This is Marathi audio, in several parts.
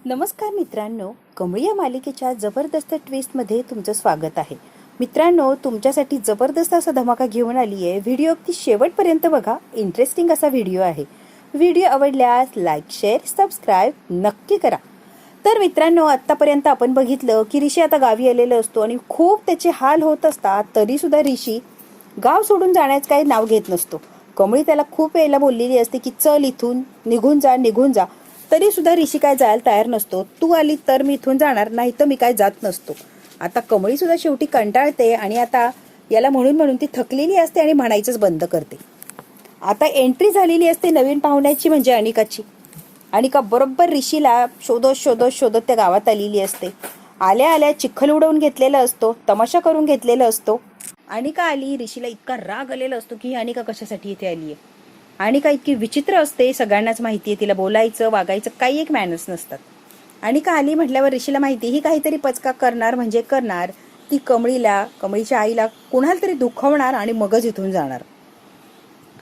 नमस्कार मित्रांनो, कमळी या मालिकेच्या जबरदस्त ट्विस्टमध्ये तुमचं स्वागत आहे. मित्रांनो, तुमच्यासाठी जबरदस्त असा धमाका घेऊन आली आहे. व्हिडिओ अगदी शेवटपर्यंत बघा, इंटरेस्टिंग असा व्हिडिओ आहे. व्हिडिओ आवडल्यास लाईक, शेअर, सबस्क्राईब नक्की करा. तर मित्रांनो, आत्तापर्यंत आपण बघितलं की ऋषी आता गावी आलेला असतो आणि खूप त्याचे हाल होत असतात. तरीसुद्धा ऋषी गाव सोडून जाण्याचं काही नाव घेत नसतो. कमळी त्याला खूप वेळेला बोललेली असते की चल इथून, निघून जा निघून जा. तरी सुद्धा ऋषी काय जायला तयार नसतो. तू आली तर मी इथून जाणार, नाही तर मी काय जात नसतो. आता कमळी सुद्धा शेवटी कंटाळते आणि आता याला म्हणून ती थकलेली असते आणि म्हणायचंच बंद करते. आता एंट्री झालेली असते नवीन पाहुण्याची, म्हणजे अनिकाची. अनिका बरोबर ऋषीला शोधत त्या गावात आलेली असते. आल्या आल्या चिखल उडवून घेतलेला असतो, तमाशा करून घेतलेला असतो. अनिका आली, ऋषीला इतका राग आलेला असतो की अनिका कशासाठी इथे आली आहे. अनिका इतकी विचित्र असते, सगळ्यांनाच माहिती आहे. तिला बोलायचं वागायचं काही एक मॅनर्स नसतात. अनिका आली म्हटल्यावर ऋषीला माहिती ही काहीतरी पचका करणार, म्हणजे करणार. ती कमळीच्या आईला कोणाला तरी दुखवणार आणि मगच इथून जाणार.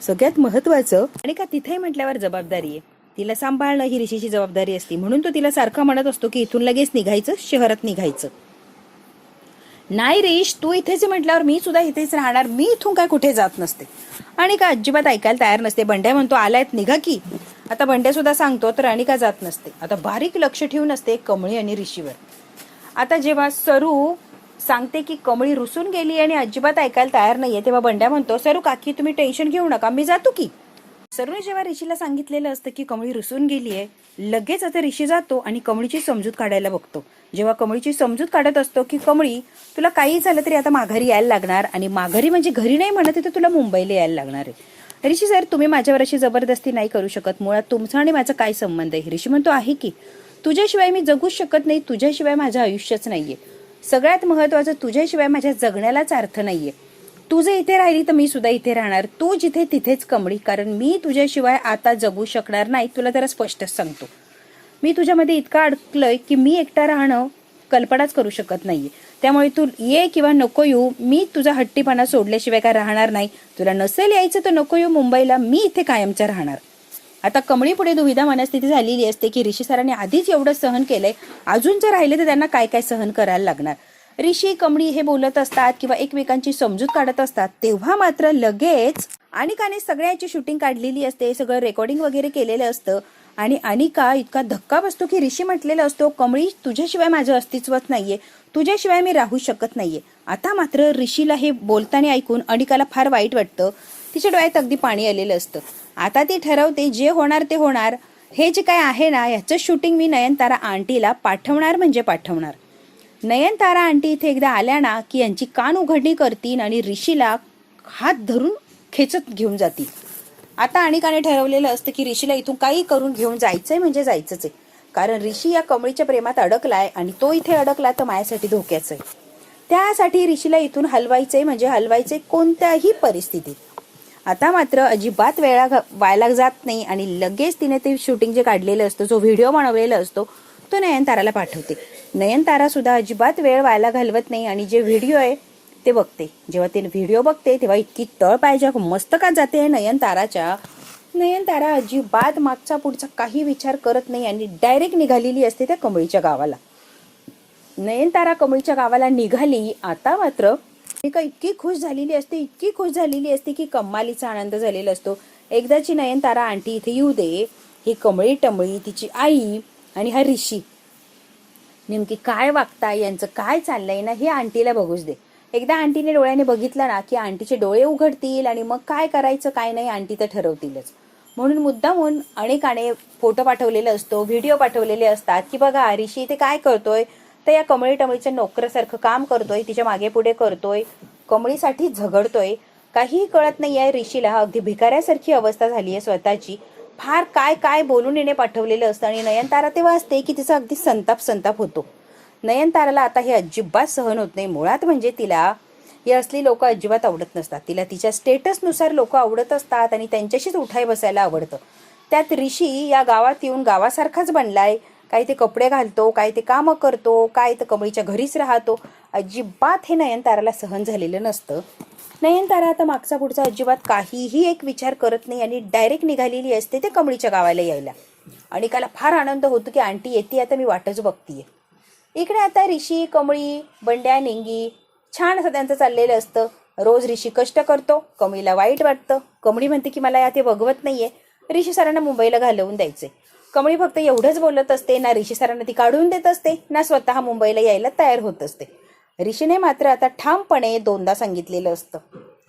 सगळ्यात महत्वाचं, अनिका तिथे म्हटल्यावर जबाबदारी आहे. तिला सांभाळणं ही ऋषीची जबाबदारी असते. म्हणून तो तिला सारखा म्हणत असतो की इथून लगेच निघायचं, शहरात निघायचं. नाही ऋष, तू इथेच म्हटल्यावर मी सुद्धा इथेच राहणार, मी इथून काय कुठे जात नसते. अनिका अजिबात ऐकायला तयार नसते. बंड्या म्हणतो आलायत निघा की. आता बंड्या सुद्धा सांगतो तर अनिका जात नसते. आता बारीक लक्ष ठेवून असते कमळी आणि ऋषीवर. आता जेव्हा सरू सांगते की कमळी रुसून गेली आणि अजिबात ऐकायला तयार नाहीये, तेव्हा बंड्या म्हणतो सरू काकी तुम्ही टेन्शन घेऊ नका, मी जातो की. सरूने जेव्हा ऋषीला सांगितलेलं असतं की कमळी रुसून गेली आहे, लगेच आता ऋषी जातो आणि कमळीची समजूत काढायला बघतो. जेव्हा कमळीची समजूत काढत असतो की कमळी तुला काही झालं तरी आता माघारी यायला लागणार, आणि माघारी म्हणजे घरी नाही म्हणत, तर तुला मुंबईला यायला लागणार आहे. ऋषी सर तुम्ही माझ्यावर अशी जबरदस्ती नाही करू शकत, मुळात तुमचा आणि माझा काय संबंध आहे. ऋषी म्हणतो आहे की तुझ्याशिवाय मी जगूच शकत नाही, तुझ्याशिवाय माझं आयुष्यच नाहीये. सगळ्यात महत्वाचं, तुझ्याशिवाय माझ्या जगण्यालाच अर्थ नाहीये. तू जर इथे राहिली तर मी सुद्धा इथे राहणार, तू जिथे तिथेच कमळी, कारण मी तुझ्याशिवाय आता जगू शकणार नाही. तुला जरा स्पष्टच सांगतो, मी तुझ्यामध्ये इतका अडकलोय की मी एकटा राहणं कल्पनाच करू शकत नाहीये. त्यामुळे तू ये किंवा नको येऊ, मी तुझा हट्टीपणा सोडल्याशिवाय काय राहणार नाही. तुला नसेल यायचं तर नको येऊ मुंबईला, मी इथे कायमच्या राहणार. आता कमळी पुढे दुविधा मनस्थिती झालेली असते की ऋषी सरांनी आधीच एवढं सहन केलंय, अजून जर राहिले तर त्यांना काय काय सहन करायला लागणार. ऋषी कमळी हे बोलत असतात किंवा एकमेकांची समजूत काढत असतात, तेव्हा मात्र लगेच अनिकाने सगळ्याची शूटिंग काढलेली असते, सगळं रेकॉर्डिंग वगैरे केलेलं असतं. आणि अनिका इतका धक्का बसतो की ऋषी म्हटलेलं असतो कमळी तुझ्याशिवाय माझं अस्तित्वच नाहीये, तुझ्याशिवाय मी राहू शकत नाहीये. आता मात्र ऋषीला हे बोलताना ऐकून अनिकाला फार वाईट वाटतं. तिच्या डोळ्यात अगदी पाणी आलेलं असतं. आता ती ठरवते जे होणार ते होणार. हे जे काय आहे ना, ह्याचं शूटिंग मी नयनतारा आंटीला पाठवणार म्हणजे पाठवणार. नयनतारा आंटी इथे एकदा आल्या ना की यांची कान उघडणी करतील आणि ऋषीला हात धरून खेचत घेऊन जातील. आता अनिकाने ठरवलेलं असतं की ऋषीला इथून काही करून घेऊन जायचंय म्हणजे जायचंच आहे, कारण ऋषी या कमळीच्या प्रेमात अडकलाय आणि तो इथे अडकला तर माझ्यासाठी धोक्याचं आहे. त्यासाठी ऋषीला इथून हलवायचंय म्हणजे हलवायचंय कोणत्याही परिस्थितीत. आता मात्र अजिबात व्हायला जात नाही आणि लगेच तिने ते शूटिंग जे काढलेलं असतं, जो व्हिडिओ बनवलेला असतो, तो नयनताराला पाठवते. नयनतारा सुद्धा अजिबात वेळ व्हायला घालवत नाही आणि जे व्हिडिओ आहे ते बघते. जेव्हा ते व्हिडिओ बघते तेव्हा इतकी तळ पाहिजे मस्तकात जाते नयनताराच्या. नयनतारा अजिबात मागचा पुढचा काही विचार करत नाही आणि डायरेक्ट निघालेली असते त्या कमळीच्या गावाला. नयनतारा कमळीच्या गावाला निघाली. आता मात्र इतकी खुश झालेली असते की कमालीचा आनंद झालेला असतो. एकदाची नयनतारा आंटी इथे येऊ दे. ही कमळी टमळी, तिची आई आणि हा ऋषी नेमकी काय वागताय, यांचं काय चाललंय ना, हे आंटीला बघूच दे. एकदा आंटीने डोळ्याने बघितलं ना की आंटीचे डोळे उघडतील आणि मग काय करायचं काय नाही आंटी तर ठरवतीलच. म्हणून मुद्दामून अनेकाने फोटो पाठवलेला असतो, व्हिडिओ पाठवलेले असतात की बघा ऋषी इथे काय करतोय, तर या कमळी टमळीच्या नोकरासारखं काम करतोय, तिच्या मागे पुढे करतोय, कमळीसाठी झगडतोय. काहीही कळत नाहीये ऋषीला. अगदी भिकाऱ्यासारखी अवस्था झाली आहे स्वतःची. फार काय काय बोलून येणे पाठवलेलं असतं आणि नयनतारा तेव्हा असते की तिचा अगदी संताप होतो. नयनताराला आता हे अजिबात सहन होत नाही. मुळात म्हणजे तिला हे असली लोक अजिबात आवडत नसतात. तिला तिच्या स्टेटसनुसार लोक आवडत असतात आणि त्यांच्याशीच उठाय बसायला आवडतं. त्यात ऋषी या गावात येऊन गावासारखाच बनलाय. काय ते कपडे घालतो, काय ते कामं करतो, काय तर कमळीच्या घरीच राहतो. अजिबात हे नयनताराला सहन झालेलं नसतं. नयनतारा आता मागचा पुढचा अजिबात काहीही एक विचार करत नाही आणि डायरेक्ट निघालेली असते ते कमळीच्या गावाला यायला. अनिकाला फार आनंद होतो की आंटी येते, आता मी वाटच बघतीये. इकडे आता ऋषी, कमळी, बंड्या, निंगी छान असं त्यांचं चाललेलं असतं. रोज ऋषी कष्ट करतो, कमळीला वाईट वाटतं. कमळी म्हणते की मला या ते बघवत नाहीये, ऋषी सरांना मुंबईला घालवून द्यायचे. कमळी फक्त एवढंच बोलत असते, ना ऋषी सरांना ती काढून देत असते, ना स्वतः मुंबईला यायला तयार होत असते. ऋषीने मात्र आता ठामपणे दोनदा सांगितलेलं असतं.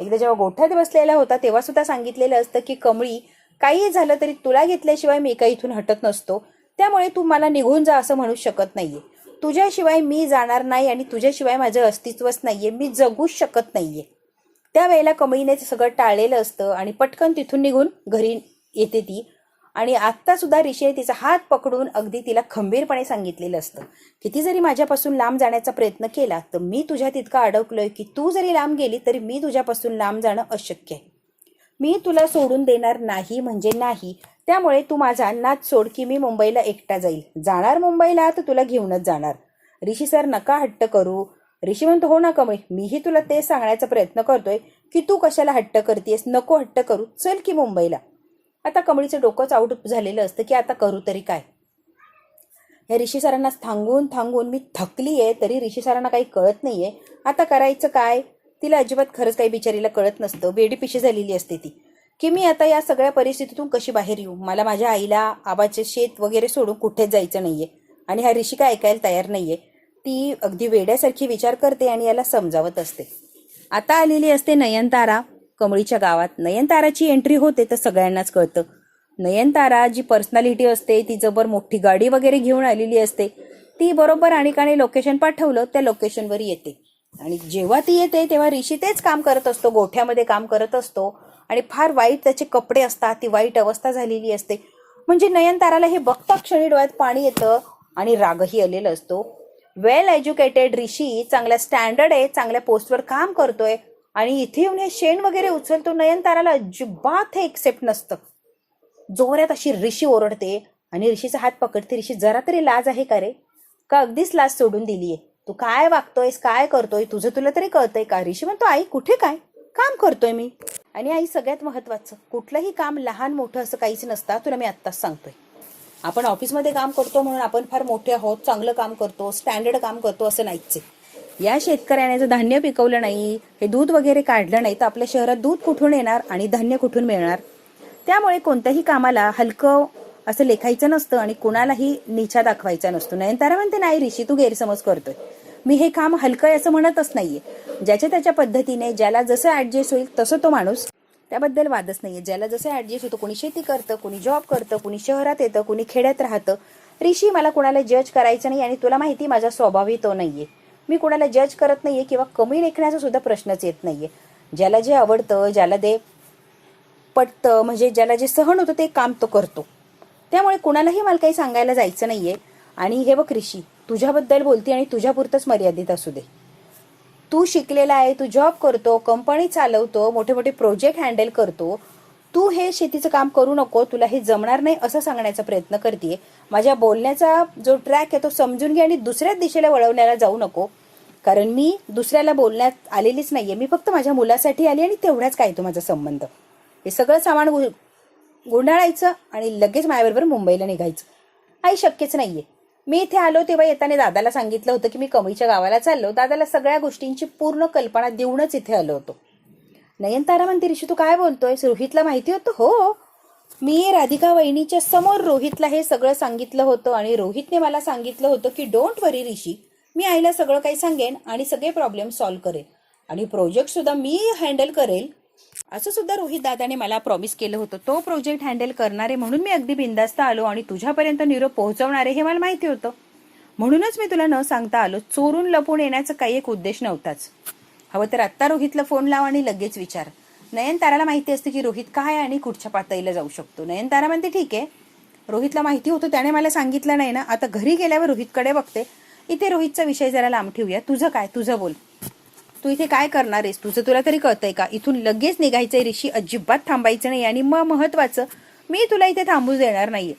एकदा जेव्हा गोठ्यात बसलेला होता तेव्हा सुद्धा सांगितलेलं असतं की कमळी, काही झालं तरी तुला घेतल्याशिवाय मी काही इथून हटत नसतो, त्यामुळे तू मला निघून जा असं म्हणूच शकत नाहीये. तुझ्याशिवाय मी जाणार नाही आणि तुझ्याशिवाय माझं अस्तित्वच नाहीये, मी जगूच शकत नाहीये. त्यावेळेला कमळीने सगळं टाळलेलं असतं आणि पटकन तिथून निघून घरी येते ती. आणि आत्ता सुद्धा ऋषीने तिचा हात पकडून अगदी तिला खंबीरपणे सांगितलेलं असतं, किती जरी माझ्यापासून लांब जाण्याचा प्रयत्न केला तर मी तुझ्यात इतका अडकलोय की तू जरी लांब गेली तरी मी तुझ्यापासून लांब जाणं अशक्य आहे. मी तुला सोडून देणार नाही म्हणजे नाही, त्यामुळे तू माझा नाद सोड की मी मुंबईला एकटा जाईल. जाणार मुंबईला तर तुला घेऊनच जाणार. ऋषी सर नका हट्ट करू. ऋषी म्हणतो, हो ना कमळी, मीही तुला ते सांगण्याचा प्रयत्न करतोय की तू कशाला हट्ट करतेस, नको हट्ट करू, चल की मुंबईला. आता कमळीचं डोकंच आउट झालेलं असतं की आता करू तरी काय. या ऋषी सरांना थांबून थांबून मी थकली आहे, तरी ऋषी सरांना काही कळत नाहीये आता करायचं काय. तिला अजिबात खरंच काही बिचारीला कळत नसतं. बेडीपिशी झालेली असते ती की मी आता या सगळ्या परिस्थितीतून कशी बाहेर येऊ. मला माझ्या आईला, आबाचे शेत वगैरे सोडून कुठेच जायचं नाहीये आणि हा ऋषी काय ऐकायला तयार नाहीये. ती अगदी वेड्यासारखी विचार करते आणि याला समजावत असते. आता आलेली असते नयनतारा कमळीच्या गावात. नयनताराची एंट्री होते तर सगळ्यांनाच कळतं. नयनतारा जी पर्सनॅलिटी असते, ती जबर मोठी गाडी वगैरे घेऊन आलेली असते. ती बरोबर अनिकाने लोकेशन पाठवलं त्या लोकेशनवर येते. आणि जेव्हा ती येते तेव्हा ऋषी तेच काम करत असतो, गोठ्यामध्ये काम करत असतो आणि फार वाईट त्याचे कपडे असतात, ती वाईट अवस्था झालेली असते. म्हणजे नयनताराला हे बघता क्षणी डोळ्यात पाणी येतं आणि रागही आलेला असतो. वेल एज्युकेटेड ऋषी चांगल्या स्टँडर्ड आहे, चांगल्या पोस्टवर काम करतोय आणि इथे येऊन हे शेण वगैरे उचलतो. नयनताराला अजिबात हे एक्सेप्ट नसतं. जोरात अशी ऋषी ओरडते आणि ऋषीचा हात पकडते. ऋषी, जरा तरी लाज आहे का रे, का अगदीच लाज सोडून दिलीये? तू काय वागतोयस, काय करतोय, तुझं तुला तरी कळतंय का? ऋषी म्हणतो, आई कुठे काय, काम करतोय मी. आणि आई सगळ्यात महत्वाचं, कुठलंही काम लहान मोठं असं काहीच नसतं. तुला मी आत्ताच सांगतोय, आपण ऑफिसमध्ये काम करतो म्हणून आपण फार मोठे आहोत, चांगलं काम करतो, स्टँडर्ड काम करतो असं नाहीच आहे. या शेतकऱ्याने जर धान्य पिकवलं नाही, हे दूध वगैरे काढलं नाही तर आपल्या शहरात दूध कुठून येणार आणि धान्य कुठून मिळणार. त्यामुळे कोणत्याही कामाला हलकं असं लेखायचं नसतं आणि कुणालाही नीचा दाखवायचा नसतो. नयनतारा म्हणते, नाही ऋषी, तू गैरसमज करतोय. मी हे काम हलकं आहे असं म्हणतच नाहीये. ज्याच्या त्याच्या पद्धतीने ज्याला जसं ऍडजस्ट होईल तसं तो माणूस, त्याबद्दल वादच नाहीये. ज्याला जसं ऍडजस्ट होतं, कोणी शेती करतं, कोणी जॉब करतं, कोणी शहरात येतं, कोणी खेड्यात राहतं. ऋषी, मला कुणाला जज करायचं नाही आणि तुला माहिती माझा स्वभावही तो नाहीये. मी कुणाला जज करत नाहीये किंवा कमी लेखण्याचा सुद्धा प्रश्नच येत नाहीये. ज्याला जे आवडतं, ज्याला ते पटतं, म्हणजे ज्याला जे सहन होतं ते काम तो करतो. त्यामुळे कुणालाही मला काही सांगायला जायचं नाहीये. आणि हे बघ ऋषी, तुझ्याबद्दल बोलते आणि तुझ्यापुरतंच मर्यादित असू दे. तू शिकलेला आहे, तू जॉब करतो, कंपनी चालवतो, मोठे मोठे प्रोजेक्ट हँडल करतो. तू हे शेतीचं काम करू नको, तुला हे जमणार नाही असं सांगण्याचा प्रयत्न करते. माझ्या बोलण्याचा जो ट्रॅक आहे तो समजून घे आणि दुसऱ्याच दिशेला वळवण्याला जाऊ नको. कारण मी दुसऱ्याला बोलण्यात आलेलीच नाहीये, मी फक्त माझ्या मुलासाठी आली आणि तेवढाच काय तो माझा संबंध. हे सगळं सामान गुंडाळायचं आणि लगेच माझ्याबरोबर मुंबईला निघायचं. आई, शक्यच नाहीये. मी इथे आलो तेव्हा येताना दादाला सांगितलं होतं की मी कमळीच्या गावाला चाललो. दादाला सगळ्या गोष्टींची पूर्ण कल्पना देऊनच इथे आलो होतो. नयनतारा म्हणते, ऋषी तू काय बोलतोय, रोहितला माहिती होतं? हो, मी राधिका वहिनीच्या समोर रोहितला हे सगळं सांगितलं होतं आणि रोहितने मला सांगितलं होतं की डोंट वरी ऋषी, मी आईला सगळं काही सांगेन आणि सगळे प्रॉब्लेम सॉल्व्ह करेन आणि प्रोजेक्ट सुद्धा मी हँडल करेल असं सुद्धा रोहित दादाने मला प्रॉमिस केलं होतं. तो प्रोजेक्ट हँडल करणारे म्हणून मी अगदी बिंदास्त आलो आणि तुझ्यापर्यंत निरोप पोहोचवणारे हे मला माहिती होतं. म्हणूनच मी तुला न सांगता आलो. चोरून लपून येण्याचा काही एक उद्देश नव्हताच. हवं तर आत्ता रोहितला फोन लाव आणि लगेच विचार. नयनताराला माहिती असते की रोहित काय आणि कुठच्या पातळीला जाऊ शकतो. नयनतारा म्हणते, ठीक आहे, रोहितला माहिती होतं, त्याने मला सांगितलं नाही ना. आता घरी गेल्यावर रोहितकडे बघते. इथे रोहितचा विषय जरा लांब ठेवूया. तुझं काय, तुझं बोल. तू इथे काय करणार आहेस, तुझं तुला तरी कळतंय का? इथून लगेच निघायचंय ऋषी, अजिबात थांबायचं नाही. आणि मग महत्वाचं, मी तुला इथे थांबू देणार नाहीये.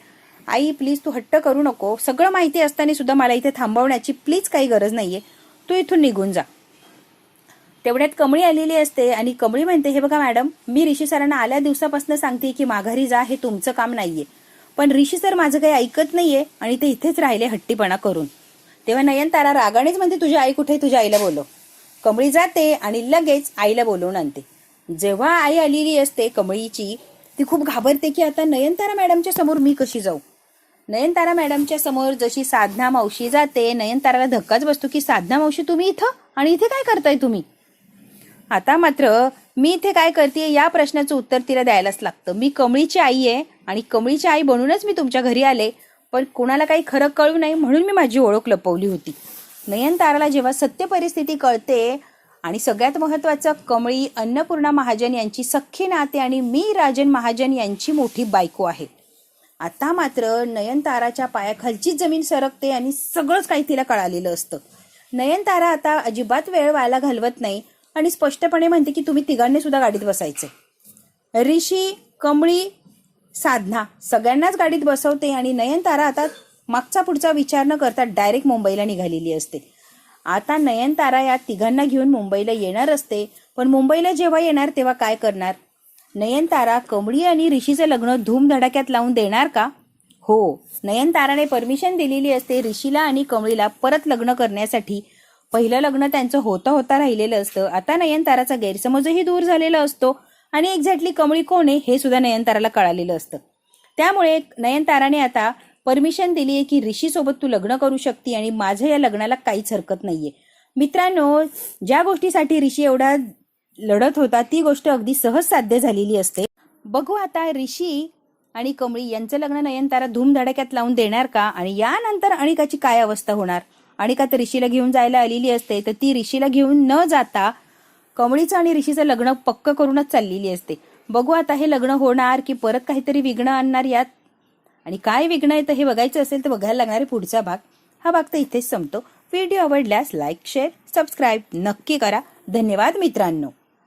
आई प्लीज तू हट्ट करू नको. सगळं माहिती असताना सुद्धा मला इथे थांबवण्याची प्लीज काही गरज नाहीये. तू इथून निघून जा. तेवढ्यात कमळी आलेली असते आणि कमळी म्हणते, हे बघा मॅडम, मी ऋषी सरांना आल्या दिवसापासून सांगते की माघारी जा, हे तुमचं काम नाहीये. पण ऋषी सर माझं काही ऐकत नाहीये आणि ते इथेच राहिले हट्टीपणा करून. तेव्हा नयनतारा रागानेच म्हणते, तुझी आई कुठे, तुझ्या आईला बोलव. कमळी जाते आणि लगेच आईला बोलवून आणते. जेव्हा आई आलेली असते कमळीची, ती खूप घाबरते की आता नयनतारा मॅडमच्या समोर मी कशी जाऊ. नयनतारा मॅडमच्या समोर जशी साधना मावशी जाते, नयनताराला धक्काच बसतो की साधना मावशी तुम्ही इथं, आणि इथे काय करताय तुम्ही. आता मात्र मी इथे काय करते या प्रश्नाचं उत्तर तिला द्यायलाच लागतं. मी कमळीची आई आहे आणि कमळीची आई बनूनच मी तुमच्या घरी आले, पण कुणाला काही खरं कळू नये म्हणून मी माझी ओळख लपवली होती. नयनताराला जेव्हा सत्य परिस्थिती कळते आणि सगळ्यात महत्त्वाचं, कमळी अन्नपूर्णा महाजन यांची सख्खी नाते आणि मी राजन महाजन यांची मोठी बायको आहे. आता मात्र नयनताराच्या पायाखालचीच जमीन सरकते आणि सगळंच काही तिला कळालेलं असतं. नयनतारा आता अजिबात वेळ व्हायला घालवत नाही आणि स्पष्टपणे म्हणते की तुम्ही तिघांनी सुद्धा गाडीत बसायचे. ऋषी, कमळी, साधना सगळ्यांनाच गाडीत बसवते आणि नयनतारा आता मागचा पुढचा विचार न करता डायरेक्ट मुंबईला निघालेली असते. आता नयनतारा या तिघांना घेऊन मुंबईला येणार असते, पण मुंबईला जेव्हा येणार तेव्हा काय करणार. नयनतारा कमळी आणि ऋषीचं लग्न धूमधडाक्यात लावून देणार का. हो, नयनताराने परमिशन दिलेली असते ऋषीला आणि कमळीला परत लग्न करण्यासाठी. पहिलं लग्न त्यांचं होता राहिलेलं असतं. आता नयनताराचा गैरसमजही दूर झालेला असतो आणि एक्झॅक्टली कमळी कोण आहे हे सुद्धा नयनताराला कळालेलं असतं. त्यामुळे नयनताराने आता परमिशन दिली आहे की ऋषी सोबत तू लग्न करू शकते आणि माझं या लग्नाला काहीच हरकत नाहीये. मित्रांनो, ज्या गोष्टीसाठी ऋषी एवढा लढत होता ती गोष्ट अगदी सहज साध्य झालेली असते. बघू आता ऋषी आणि कमळी यांचं लग्न नयनतारा धूमधडाक्यात लावून देणार का, आणि यानंतर अनिकाची काय अवस्था होणार. अनिका तर ऋषीला घेऊन जायला आलेली असते, तर ती ऋषीला घेऊन न जाता कमळीचं आणि ऋषीचं लग्न पक्क करूनच चाललेली असते. बघू आता हे लग्न होणार की परत काहीतरी विघ्न आणणार यात, आणि काय विघ्न आहे तर हे बघायचं असेल तर बघायला लागणार आहे पुढचा भाग. हा भाग तर इथेच संपतो. व्हिडिओ आवडल्यास लाईक, शेअर, सबस्क्राईब नक्की करा. धन्यवाद मित्रांनो.